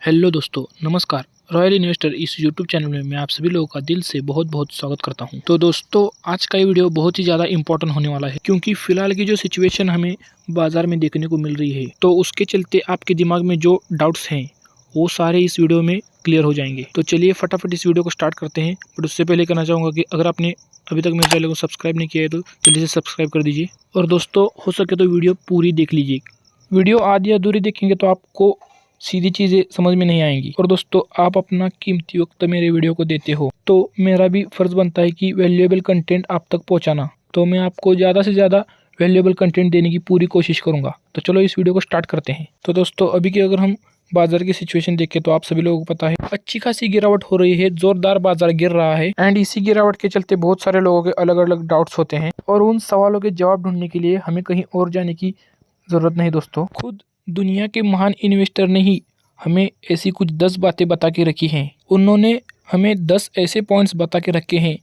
Hello दोस्तों, नमस्कार। Royal investor इस यूट्यूब चैनल में मैं आप सभी लोगों का दिल से बहुत बहुत स्वागत करता हूं। तो दोस्तों, आज का ये वीडियो बहुत ही ज़्यादा इंपॉर्टेंट होने वाला है, क्योंकि फिलहाल की जो सिचुएशन हमें बाजार में देखने को मिल रही है, तो उसके चलते आपके दिमाग में जो डाउट्स हैं वो सारे इस वीडियो में क्लियर हो जाएंगे। तो चलिए फटाफट इस वीडियो को स्टार्ट करते हैं। बट उससे पहले कहना चाहूँगा कि अगर आपने अभी तक मेरे चैनल को सब्सक्राइब नहीं किया है तो जल्दी से सब्सक्राइब कर दीजिए। और दोस्तों, हो सके तो वीडियो पूरी देख लीजिए। वीडियो आधी अधूरी देखेंगे तो आपको सीधी चीज़ें समझ में नहीं आएंगी। और दोस्तों, आप अपना कीमती वक्त मेरे वीडियो को देते हो, तो मेरा भी फ़र्ज़ बनता है कि वैल्यूएबल कंटेंट आप तक पहुंचाना। तो मैं आपको ज़्यादा से ज़्यादा वैल्यूएबल कंटेंट देने की पूरी कोशिश करूंगा। तो चलो इस वीडियो को स्टार्ट करते हैं। तो दोस्तों, अभी की अगर हम बाजार की सिचुएशन देखें तो आप सभी लोगों को पता है अच्छी खासी गिरावट हो रही है, जोरदार बाजार गिर रहा है। एंड इसी गिरावट के चलते बहुत सारे लोगों के अलग अलग डाउट्स होते हैं, और उन सवालों के जवाब ढूंढने के लिए हमें कहीं और जाने की ज़रूरत नहीं। दोस्तों, खुद दुनिया के महान इन्वेस्टर ने ही हमें ऐसी कुछ 10 बातें बता के रखी हैं। उन्होंने हमें 10 ऐसे पॉइंट्स बता के रखे हैं,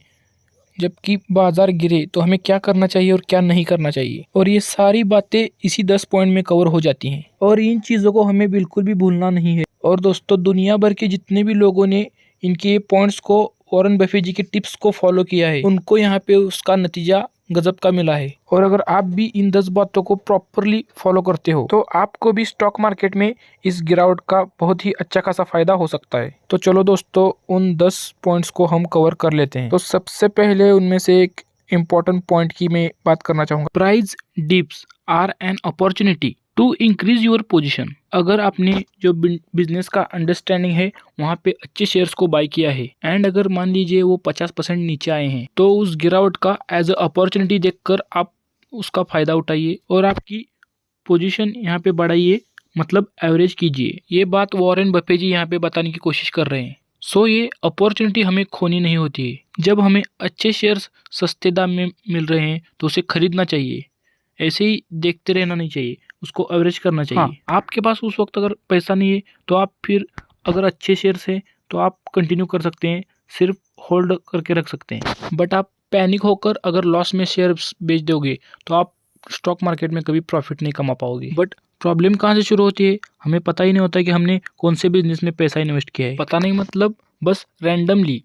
जबकि बाजार गिरे तो हमें क्या करना चाहिए और क्या नहीं करना चाहिए। और ये सारी बातें इसी 10 पॉइंट में कवर हो जाती हैं, और इन चीज़ों को हमें बिल्कुल भी भूलना नहीं है। और दोस्तों, दुनिया भर के जितने भी लोगों ने इनके पॉइंट्स को, वॉरेन बफेट जी के टिप्स को फॉलो किया है, उनको यहाँ पे उसका नतीजा गजब का मिला है। और अगर आप भी इन 10 बातों को प्रॉपरली फॉलो करते हो तो आपको भी स्टॉक मार्केट में इस गिरावट का बहुत ही अच्छा खासा फायदा हो सकता है। तो चलो दोस्तों, उन 10 पॉइंट्स को हम कवर कर लेते हैं। तो सबसे पहले उनमें से एक इम्पोर्टेंट पॉइंट की मैं बात करना चाहूँगा। Price dips are an opportunity to increase your position. अगर आपने जो बिजनेस का अंडरस्टैंडिंग है वहाँ पे अच्छे शेयर्स को बाय किया है, एंड अगर मान लीजिए वो 50% नीचे आए हैं, तो उस गिरावट का एज अ अपॉर्चुनिटी देखकर आप उसका फायदा उठाइए और आपकी पोजीशन यहाँ पे बढ़ाइए, मतलब एवरेज कीजिए। ये बात वॉरेन बफेट जी यहाँ पे बताने की कोशिश कर रहे हैं। सो ये अपॉर्चुनिटी हमें खोनी नहीं होती है। जब हमें अच्छे शेयर्स सस्ते दाम में मिल रहे हैं तो उसे खरीदना चाहिए, ऐसे ही देखते रहना नहीं चाहिए, उसको एवरेज करना चाहिए। हाँ, आपके पास उस वक्त अगर पैसा नहीं है तो आप फिर अगर अच्छे शेयर्स हैं तो आप कंटिन्यू कर सकते हैं, सिर्फ होल्ड करके रख सकते हैं। बट आप पैनिक होकर अगर लॉस में शेयर्स बेच दोगे तो आप स्टॉक मार्केट में कभी प्रॉफिट नहीं कमा पाओगे। बट प्रॉब्लम कहाँ से शुरू होती है, हमें पता ही नहीं होता कि हमने कौन से बिजनेस में पैसा इन्वेस्ट किया है। पता नहीं मतलब बस रैंडमली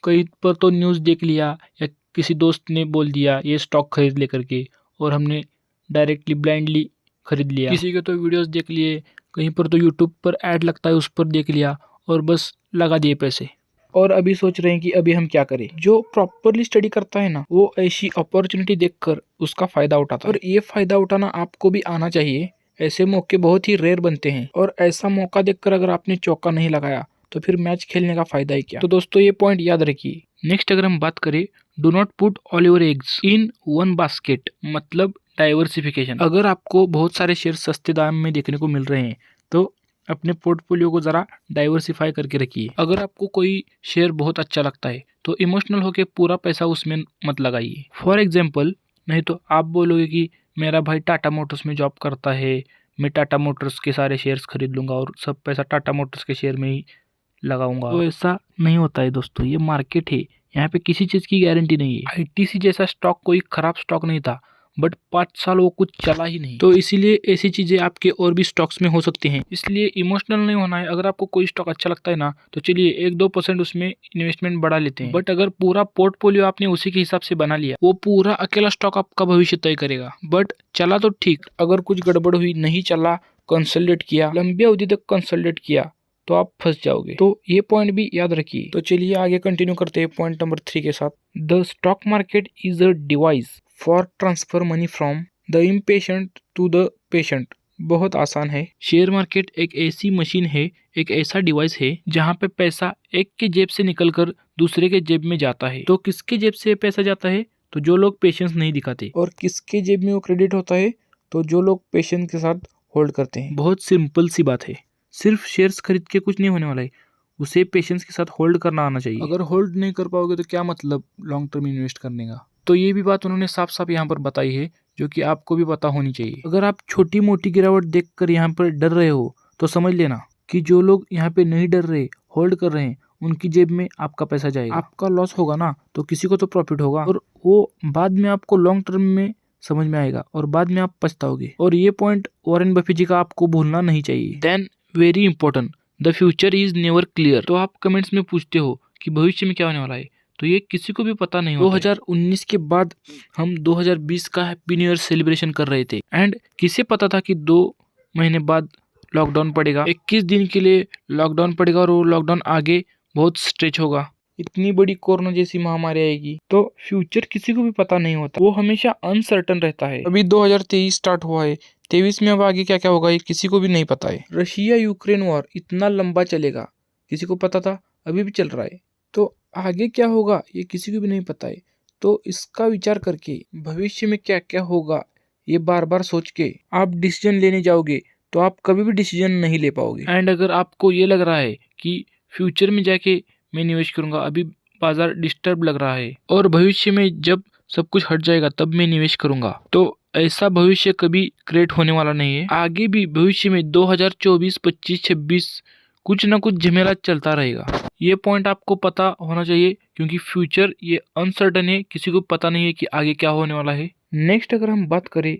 कहीं पर तो न्यूज़ देख लिया या किसी दोस्त ने बोल दिया ये स्टॉक खरीद ले करके, और हमने डायरेक्टली ब्लाइंडली खरीद लिया। किसी के तो वीडियोस देख लिए, कहीं पर तो यूट्यूब पर ऐड लगता है उस पर देख लिया और बस लगा दिए पैसे। और अभी सोच रहे हैं कि अभी हम क्या करें। जो प्रॉपरली स्टडी करता है ना, वो ऐसी अपॉर्चुनिटी देखकर उसका फ़ायदा उठाता है। और ये फ़ायदा उठाना आपको भी आना चाहिए। ऐसे मौके बहुत ही रेयर बनते हैं, और ऐसा मौका देखकर अगर आपने चौका नहीं लगाया तो फिर मैच खेलने का फ़ायदा ही क्या। तो दोस्तों, ये पॉइंट याद रखिए। नेक्स्ट अगर हम बात करें, do not put all your eggs in one basket, मतलब डाइवर्सिफिकेशन। अगर आपको बहुत सारे शेयर सस्ते दाम में देखने को मिल रहे हैं तो अपने पोर्टफोलियो को ज़रा डाइवर्सिफाई करके रखिए। अगर आपको कोई शेयर बहुत अच्छा लगता है तो इमोशनल होकर पूरा पैसा उसमें मत लगाइए। फॉर एग्जाम्पल, नहीं तो आप बोलोगे कि मेरा भाई टाटा मोटर्स में जॉब करता है, मैं टाटा मोटर्स के सारे शेयर्स खरीद लूँगा और सब पैसा टाटा मोटर्स के शेयर में ही लगाऊंगा। तो ऐसा नहीं होता है दोस्तों, ये मार्केट है, यहाँ पे किसी चीज़ की गारंटी नहीं है। आईटीसी जैसा स्टॉक कोई खराब स्टॉक नहीं था, बट 5 साल वो कुछ चला ही नहीं। तो इसीलिए ऐसी चीज़ें आपके और भी स्टॉक्स में हो सकती हैं, इसलिए इमोशनल नहीं होना है। अगर आपको कोई स्टॉक अच्छा लगता है ना, तो चलिए 1-2% उसमें इन्वेस्टमेंट बढ़ा लेते हैं। बट अगर पूरा पोर्टफोलियो आपने उसी के हिसाब से बना लिया, वो पूरा अकेला स्टॉक आपका भविष्य तय करेगा। बट चला तो ठीक, अगर कुछ गड़बड़ हुई, नहीं चला, कंसल्टेट किया, लंबी अवधि तक कंसल्टेट किया, तो आप फंस जाओगे। तो ये पॉइंट भी याद रखिए। तो चलिए आगे कंटिन्यू करते हैं पॉइंट नंबर 3 के साथ। The stock market is a device for transfer money from the impatient to the patient. बहुत आसान है। शेयर मार्केट एक ऐसी मशीन है, एक ऐसा डिवाइस है जहाँ पे पैसा एक के जेब से निकलकर दूसरे के जेब में जाता है। तो किसके जेब से पैसा जाता है? तो जो लोग पेशेंस नहीं दिखाते। और किसके जेब में वो क्रेडिट होता है? तो जो लोग पेशेंस के साथ होल्ड करते हैं। बहुत सिंपल सी बात है। सिर्फ शेयर्स खरीद के कुछ नहीं होने वाला है, उसे पेशेंस के साथ होल्ड करना आना चाहिए। अगर होल्ड नहीं कर पाओगे तो क्या मतलब लॉन्ग टर्म इन्वेस्ट करने का। तो ये भी बात उन्होंने साफ साफ यहाँ पर बताई है, जो कि आपको भी पता होनी चाहिए। अगर आप छोटी मोटी गिरावट देखकर यहाँ पर डर रहे हो तो समझ लेना कि जो लोग यहाँ पे नहीं डर रहे, होल्ड कर रहे हैं, उनकी जेब में आपका पैसा जाएगा। आपका लॉस होगा ना तो किसी को तो प्रॉफिट होगा, और वो बाद में आपको लॉन्ग टर्म में समझ में आएगा और बाद में आप पछताओगे। और ये पॉइंट वॉरेन बफेट जी का आपको भूलना नहीं चाहिए। Then very important, the future is never clear. तो आप कमेंट्स में पूछते हो कि भविष्य में क्या होने वाला है, तो ये किसी को भी पता नहीं होता। 2019 के बाद हम 2020 का हैप्पी न्यू ईयर सेलिब्रेशन कर रहे थे एंड किसे पता था कि 2 महीने बाद लॉकडाउन पड़ेगा, 21 दिन के लिए लॉकडाउन पड़ेगा और वो लॉकडाउन आगे बहुत स्ट्रेच होगा, इतनी बड़ी कोरोना जैसी महामारी आएगी। तो फ्यूचर किसी को भी पता नहीं होता, वो हमेशा अनसर्टन रहता है। अभी 2023 स्टार्ट हुआ है, 23 में अब आगे क्या क्या होगा ये किसी को भी नहीं पता है। रशिया यूक्रेन वॉर इतना लंबा चलेगा, किसी को पता था? अभी भी चल रहा है। तो आगे क्या होगा ये किसी को भी नहीं पता है। तो इसका विचार करके भविष्य में क्या क्या होगा ये बार बार सोच के आप डिसीजन लेने जाओगे तो आप कभी भी डिसीजन नहीं ले पाओगे। एंड अगर आपको ये लग रहा है कि फ्यूचर में जाके मैं निवेश करूंगा, अभी बाजार डिस्टर्ब लग रहा है और भविष्य में जब सब कुछ हट जाएगा तब मैं निवेश करूंगा, तो ऐसा भविष्य कभी क्रिएट होने वाला नहीं है। आगे भी भविष्य में 2024, 25, 26 कुछ ना कुछ झमेला चलता रहेगा। ये पॉइंट आपको पता होना चाहिए क्योंकि फ्यूचर ये अनसर्टन है, किसी को पता नहीं है कि आगे क्या होने वाला है। नेक्स्ट अगर हम बात करें,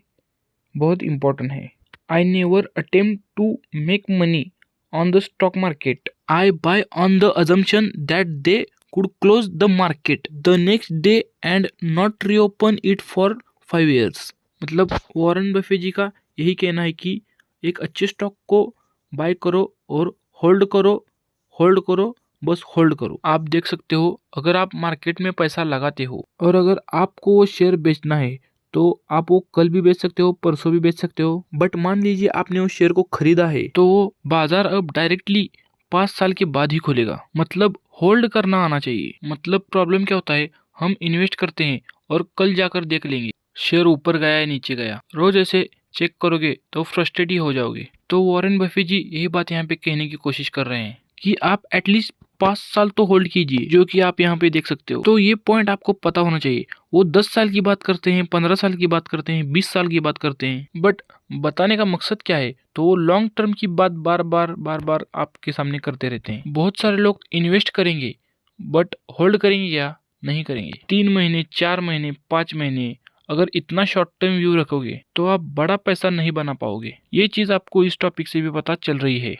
बहुत इंपॉर्टेंट है, I never attempt to make money on the stock market. I buy on the assumption that they could close the market the next day and not reopen it for 5 years. मतलब Warren Buffett जी का यही कहना है कि एक अच्छे stock को bye करो और होल्ड करो, बस होल्ड करो। आप देख सकते हो अगर आप मार्केट में पैसा लगाते हो और अगर आपको वो शेयर बेचना है तो आप वो कल भी बेच सकते हो, परसों भी बेच सकते हो। बट मान लीजिए आपने उस शेयर को खरीदा है तो वो बाजार अब डायरेक्टली 5 साल के बाद ही खुलेगा। मतलब होल्ड करना आना चाहिए। मतलब प्रॉब्लम क्या होता है, हम इन्वेस्ट करते हैं और कल जाकर देख लेंगे शेयर ऊपर गया या नीचे गया, रोज ऐसे चेक करोगे तो फ्रस्ट्रेट ही हो जाओगे। तो वॉरेन बफे जी यही बात यहाँ पे कहने की कोशिश कर रहे हैं कि आप एटलीस्ट 5 साल तो होल्ड कीजिए, जो कि आप यहाँ पे देख सकते हो। तो ये पॉइंट आपको पता होना चाहिए। वो 10 साल की बात करते हैं, 15 साल की बात करते हैं, 20 साल की बात करते हैं, बट बताने का मकसद क्या है, तो वो लॉन्ग टर्म की बात बार बार आपके सामने करते रहते हैं। बहुत सारे लोग इन्वेस्ट करेंगे बट होल्ड करेंगे क्या? नहीं करेंगे। 3 महीने, 4 महीने, 5 महीने अगर इतना शॉर्ट टर्म व्यू रखोगे तो आप बड़ा पैसा नहीं बना पाओगे। ये चीज आपको इस टॉपिक से भी पता चल रही है।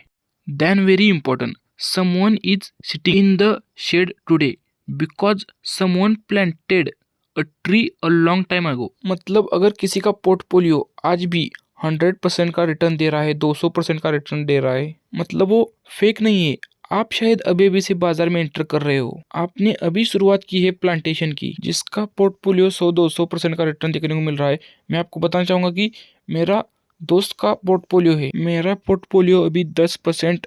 Then very important, someone is sitting in the shade today because someone planted a tree a long time ago. मतलब अगर किसी का पोर्टफोलियो आज भी 100% का रिटर्न दे रहा है, 200% का रिटर्न दे रहा है, मतलब वो फेक नहीं है। आप शायद अभी से बाजार में एंटर कर रहे हो, आपने अभी शुरुआत की है प्लांटेशन की, जिसका पोर्टफोलियो 100-200% का रिटर्न देखने को मिल रहा है। मैं आपको बताना चाहूंगा कि मेरा दोस्त का पोर्टफोलियो है, मेरा पोर्टफोलियो अभी 10%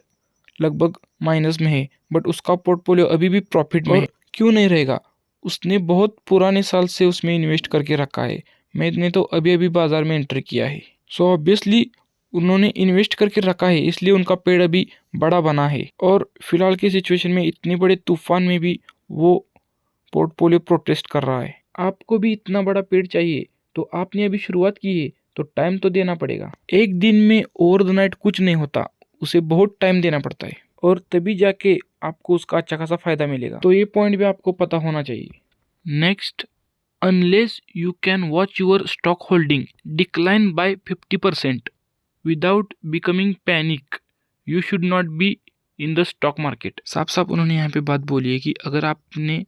लगभग माइनस में है, बट उसका पोर्टफोलियो अभी भी प्रॉफिट में है। क्यों नहीं रहेगा? उसने बहुत पुराने साल से उसमें इन्वेस्ट करके रखा है, मैंने तो अभी बाजार में एंटर किया है। सो ऑब्वियसली उन्होंने इन्वेस्ट करके रखा है, इसलिए उनका पेड़ अभी बड़ा बना है और फिलहाल की सिचुएशन में इतने बड़े तूफान में भी वो पोर्टफोलियो प्रोटेस्ट कर रहा है। आपको भी इतना बड़ा पेड़ चाहिए तो आपने अभी शुरुआत की है तो टाइम तो देना पड़ेगा। एक दिन में ओवर द नाइट कुछ नहीं होता, उसे बहुत टाइम देना पड़ता है और तभी जाके आपको उसका अच्छा खासा फायदा मिलेगा। तो ये पॉइंट भी आपको पता होना चाहिए। Next, unless you can watch your stock holding decline by 50% without becoming panic, you should not be in the stock market. साफ साफ उन्होंने यहाँ पे बात बोली है कि अगर आपने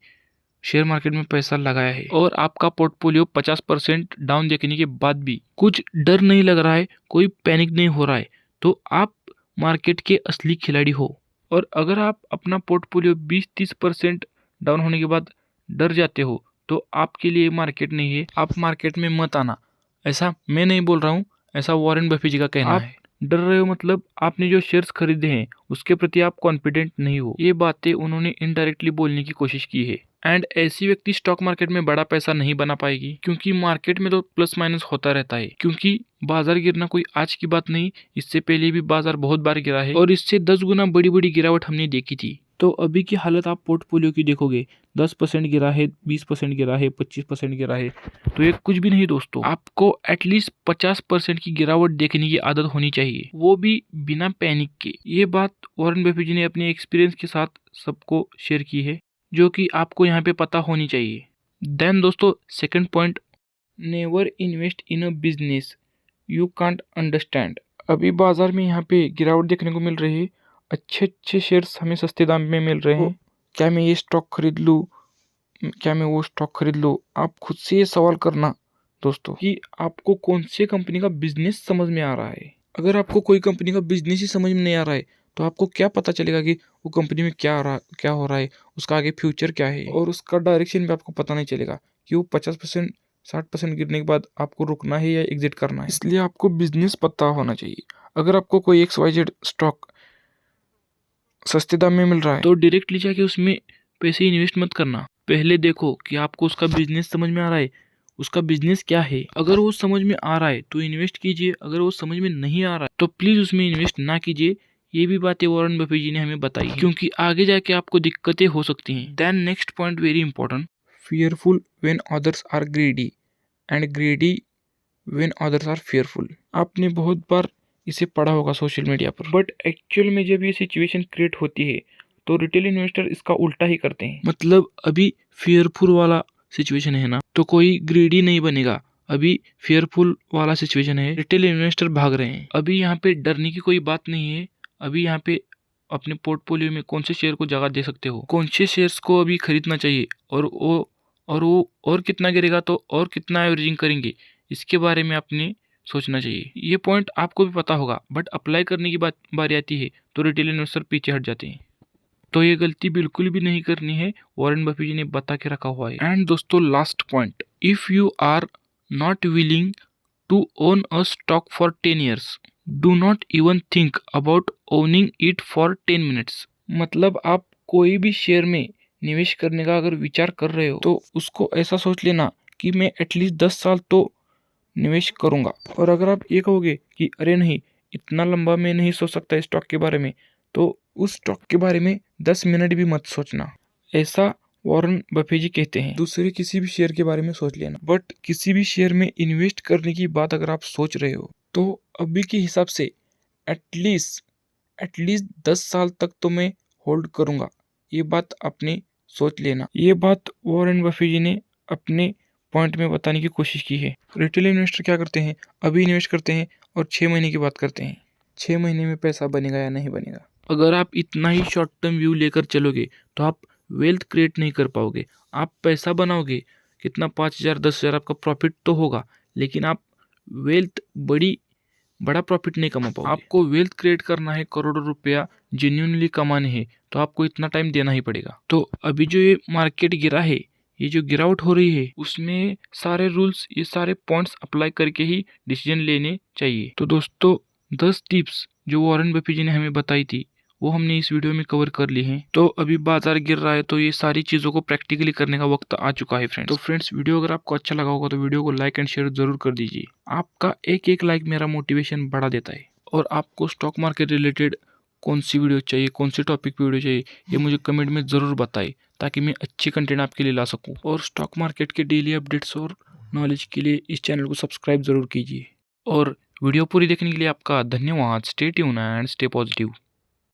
शेयर मार्केट में पैसा लगाया है और आपका पोर्टफोलियो 50% डाउन देखने के बाद भी कुछ डर नहीं लग रहा है, कोई पैनिक नहीं हो रहा है, तो आप मार्केट के असली खिलाड़ी हो। और अगर आप अपना पोर्टफोलियो 20-30% डाउन होने के बाद डर जाते हो तो आपके लिए मार्केट नहीं है, आप मार्केट में मत आना। ऐसा मैं नहीं बोल रहा हूँ, ऐसा वॉरेन बफे जी का कहना है। डर रहे हो मतलब आपने जो शेयर्स खरीदे हैं उसके प्रति आप कॉन्फिडेंट नहीं हो। ये बातें उन्होंने इनडायरेक्टली बोलने की कोशिश की है। एंड ऐसी व्यक्ति स्टॉक मार्केट में बड़ा पैसा नहीं बना पाएगी, क्योंकि मार्केट में तो प्लस माइनस होता रहता है। क्योंकि बाजार गिरना कोई आज की बात नहीं, इससे पहले भी बाजार बहुत बार गिरा है और इससे 10 गुना बड़ी बड़ी गिरावट हमने देखी थी। तो अभी की हालत आप पोर्टफोलियो की देखोगे, 10% गिरा है, 20% गिरा है, 25% गिरा है, तो ये कुछ भी नहीं दोस्तों। आपको एटलीस्ट 50% की गिरावट देखने की आदत होनी चाहिए, वो भी बिना पैनिक के। ये बात वॉरेन बफे जी ने अपने एक्सपीरियंस के साथ सबको शेयर की है, जो कि आपको यहाँ पे पता होनी चाहिए। देन दोस्तों, second point, never invest in a business you can't understand. अभी बाजार में यहाँ पे गिरावट देखने को मिल रही है। अच्छे अच्छे शेयर्स हमें सस्ते दाम में मिल रहे हैं। क्या मैं ये स्टॉक खरीद लूँ, क्या मैं वो स्टॉक खरीद लूँ? आप खुद से ये सवाल करना दोस्तों कि आपको कौन सी कंपनी का बिजनेस समझ में आ रहा है। अगर आपको कोई कंपनी का बिजनेस ही समझ में नहीं आ रहा है तो आपको क्या पता चलेगा कि वो कंपनी में क्या हो रहा है, उसका आगे फ्यूचर क्या है, और उसका डायरेक्शन भी आपको पता नहीं चलेगा कि वो 50% 60% गिरने के बाद आपको रुकना है या एग्जिट करना है। इसलिए आपको बिजनेस पता होना चाहिए। अगर आपको कोई XYZ स्टॉक सस्ते दाम में मिल रहा है तो डायरेक्टली जाके उसमें पैसे इन्वेस्ट मत करना। पहले देखो कि आपको उसका बिजनेस समझ में आ रहा है, उसका बिजनेस क्या है। अगर वो समझ में आ रहा है तो इन्वेस्ट कीजिए, अगर वो समझ में नहीं आ रहा है तो प्लीज उसमें इन्वेस्ट ना कीजिए। ये भी बातें वॉरेन बफेट जी ने हमें बताई है, क्योंकि आगे जाके आपको दिक्कतें हो सकती हैं। Then next point very important, fearful when others are greedy and greedy when others are fearful। आपने बहुत बार इसे पढ़ा होगा सोशल मीडिया पर, बट एक्चुअल में जब ये सिचुएशन क्रिएट होती है तो रिटेल इन्वेस्टर इसका उल्टा ही करते हैं। मतलब अभी फियरफुल वाला सिचुएशन है ना, तो कोई ग्रीडी नहीं बनेगा। अभी फियरफुल वाला सिचुएशन है, रिटेल इन्वेस्टर भाग रहे हैं। अभी यहाँ पे डरने की कोई बात नहीं है। अभी यहाँ पे अपने पोर्टफोलियो में कौन से शेयर को जगह दे सकते हो, कौन से शेयर्स को अभी खरीदना चाहिए, और वो और कितना गिरेगा तो और कितना एवरेजिंग करेंगे, इसके बारे में आपने सोचना चाहिए। ये पॉइंट आपको भी पता होगा, बट अप्लाई करने की बारी आती है तो रिटेल इन्वेस्टर पीछे हट जाते हैं। तो ये गलती बिल्कुल भी नहीं करनी है, वॉरेन बफेट जी ने बता के रखा हुआ है। एंड दोस्तों last point, if you are not willing to own a stock for 10 years, do not even think about owning it for 10 minutes. मतलब आप कोई भी शेयर में निवेश करने का अगर विचार कर रहे हो तो उसको ऐसा सोच लेना कि मैं एटलीस्ट 10 साल तो निवेश करूंगा। और अगर आप ये कहोगे कि अरे नहीं, इतना लंबा मैं नहीं सोच सकता स्टॉक के बारे में, तो उस स्टॉक के बारे में 10 मिनट भी मत सोचना। ऐसा वॉरेन बफेट जी कहते हैं। दूसरे किसी भी शेयर के बारे में सोच लेना, बट किसी भी शेयर में इन्वेस्ट करने की बात अगर आप सोच रहे हो तो अभी के हिसाब से एटलीस्ट 10 साल तक तो मैं होल्ड करूंगा। ये बात आपने सोच लेना। ये बात वॉरेन बफेट जी ने अपने पॉइंट में बताने की कोशिश की है। रिटेल इन्वेस्टर क्या करते हैं, अभी इन्वेस्ट करते हैं और 6 महीने की बात करते हैं, 6 महीने में पैसा बनेगा या नहीं बनेगा। अगर आप इतना ही शॉर्ट टर्म व्यू लेकर चलोगे तो आप वेल्थ क्रिएट नहीं कर पाओगे। आप पैसा बनाओगे कितना, 5,000 10,000 आपका प्रॉफिट तो होगा, लेकिन आप वेल्थ बड़ा प्रॉफिट नहीं कमा पाओगे। आपको वेल्थ क्रिएट करना है, करोड़ों रुपया जेन्युइनली कमाने हैं, तो आपको इतना टाइम देना ही पड़ेगा। तो अभी जो ये मार्केट गिरा है, ये जो गिरावट हो रही है, उसमें सारे रूल्स, ये सारे पॉइंट्स अप्लाई करके ही डिसीजन लेने चाहिए। तो दोस्तों 10 टिप्स जो वॉरेन बफेट जी ने हमें बताई थी वो हमने इस वीडियो में कवर कर ली हैं। तो अभी बाजार गिर रहा है तो ये सारी चीज़ों को प्रैक्टिकली करने का वक्त आ चुका है फ्रेंड्स। तो फ्रेंड्स वीडियो अगर आपको अच्छा लगा होगा तो वीडियो को लाइक एंड शेयर जरूर कर दीजिए। आपका एक लाइक मेरा मोटिवेशन बढ़ा देता है। और आपको स्टॉक मार्केट रिलेटेड कौन सी वीडियो चाहिए, कौन सी टॉपिक पे वीडियो चाहिए, ये मुझे कमेंट में ज़रूर बताएं ताकि मैं अच्छी कंटेंट आपके लिए ला सकूं। और स्टॉक मार्केट के डेली अपडेट्स और नॉलेज के लिए इस चैनल को सब्सक्राइब ज़रूर कीजिए। और वीडियो पूरी देखने के लिए आपका धन्यवाद। Stay tune and stay positive.